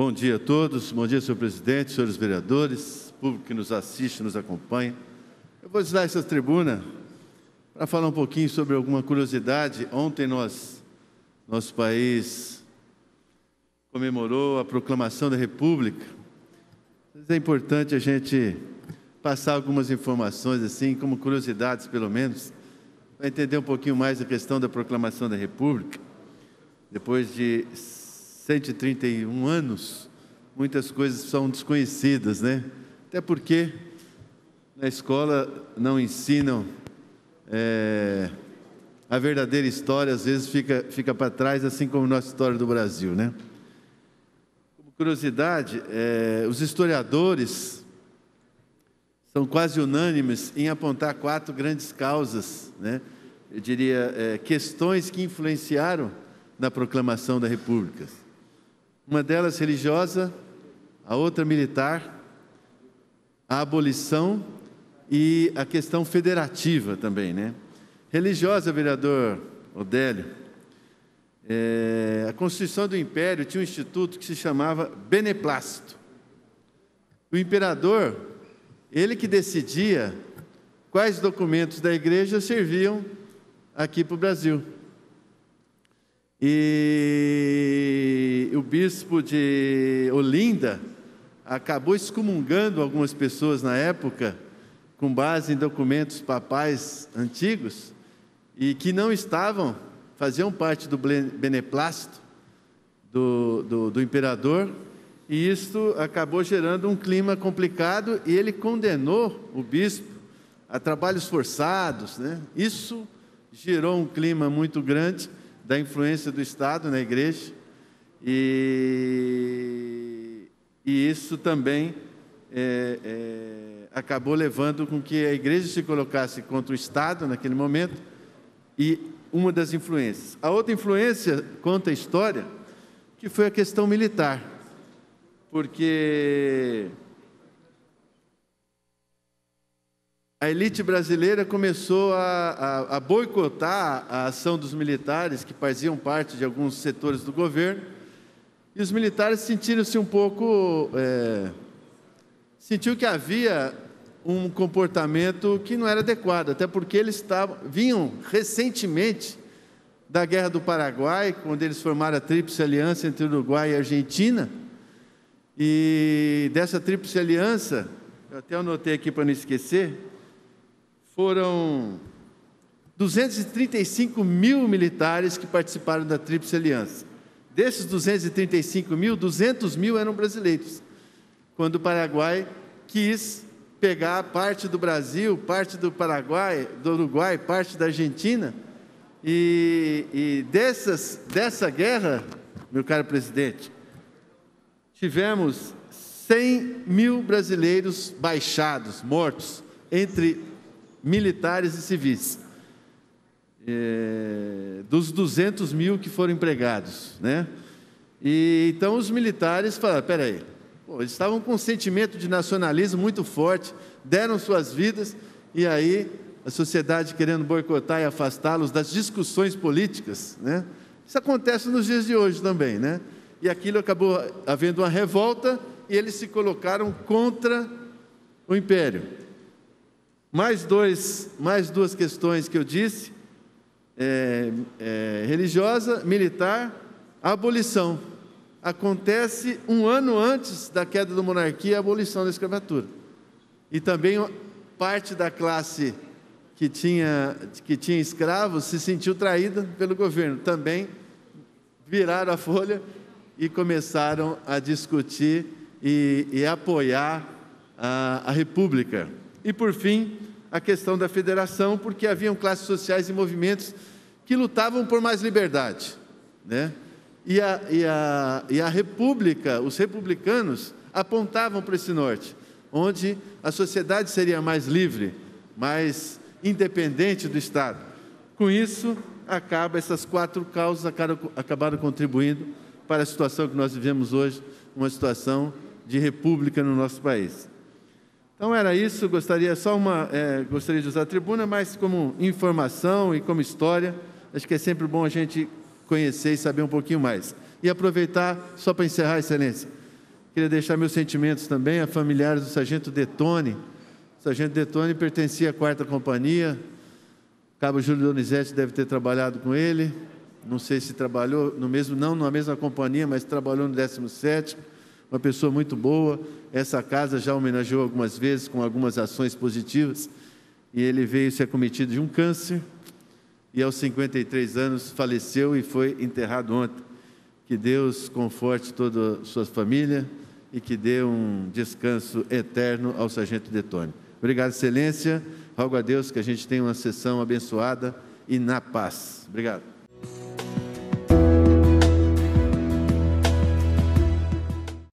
Bom dia a todos, bom dia, senhor presidente, senhores vereadores, público que nos assiste, nos acompanha. Eu vou usar essa tribuna para falar um pouquinho sobre alguma curiosidade. Ontem nosso país comemorou a proclamação da República. É importante a gente passar algumas informações, assim, como curiosidades, pelo menos, para entender um pouquinho mais a questão da proclamação da República. Depois de 131 anos, muitas coisas são desconhecidas, né? Até porque na escola não ensinam a verdadeira história, às vezes fica para trás, assim como a nossa história do Brasil, né? Como curiosidade, os historiadores são quase unânimes em apontar 4 grandes causas, né? Eu diria, questões que influenciaram na proclamação da República. Uma delas religiosa, a outra militar, a abolição e a questão federativa também, né? Religiosa, vereador Odélio, a Constituição do Império tinha um instituto que se chamava beneplácito. O imperador, ele que decidia quais documentos da igreja serviam aqui para o Brasil. E o bispo de Olinda acabou excomungando algumas pessoas na época, com base em documentos papais antigos, e que não faziam parte do beneplácito do imperador, e isso acabou gerando um clima complicado, e ele condenou o bispo a trabalhos forçados, né? Isso gerou um clima muito grande da influência do Estado na igreja, e isso também acabou levando com que a igreja se colocasse contra o Estado naquele momento, e uma das influências. A outra influência, conta a história, que foi a questão militar, porque a elite brasileira começou a boicotar a ação dos militares, que faziam parte de alguns setores do governo, e os militares sentiram-se um pouco... sentiu que havia um comportamento que não era adequado, até porque eles vinham recentemente da Guerra do Paraguai, quando eles formaram a Tríplice Aliança entre Uruguai e Argentina, e dessa Tríplice Aliança, eu até anotei aqui para não esquecer, foram 235 mil militares que participaram da Tríplice Aliança. Desses 235 mil, 200 mil eram brasileiros, quando o Paraguai quis pegar parte do Brasil, parte do Paraguai, do Uruguai, parte da Argentina, e dessa guerra, meu caro presidente, tivemos 100 mil brasileiros baixados, mortos, entre militares e civis, dos 200 mil que foram empregados, né? E então os militares falaram, espera aí, eles estavam com um sentimento de nacionalismo muito forte, deram suas vidas, e aí a sociedade querendo boicotar e afastá-los das discussões políticas, né? Isso acontece nos dias de hoje também, né? E aquilo acabou havendo uma revolta, e eles se colocaram contra o Império. Mais duas questões que eu disse, religiosa, militar, a abolição. Acontece um ano antes da queda da monarquia, a abolição da escravatura. E também parte da classe que tinha escravos se sentiu traída pelo governo. Também viraram a folha e começaram a discutir e apoiar a República. E, por fim, a questão da federação, porque haviam classes sociais e movimentos que lutavam por mais liberdade, né? E a República, os republicanos, apontavam para esse norte, onde a sociedade seria mais livre, mais independente do Estado. Com isso, essas 4 causas acabaram contribuindo para a situação que nós vivemos hoje, uma situação de república no nosso país. Então era isso, gostaria de usar a tribuna, mas como informação e como história, acho que é sempre bom a gente conhecer e saber um pouquinho mais. E aproveitar, só para encerrar, Excelência, Queria deixar meus sentimentos também a familiares do Sargento Detone. O Sargento Detone pertencia à 4ª Companhia. Cabo Júlio Donizete deve ter trabalhado com ele. Não sei se trabalhou não na mesma companhia, mas trabalhou no 17º. Uma pessoa muito boa. Essa casa já homenageou algumas vezes com algumas ações positivas. E ele veio ser acometido de um câncer. E aos 53 anos faleceu e foi enterrado ontem. Que Deus conforte toda a sua família e que dê um descanso eterno ao Sargento Detone. Obrigado, Excelência. Rogo a Deus que a gente tenha uma sessão abençoada e na paz. Obrigado.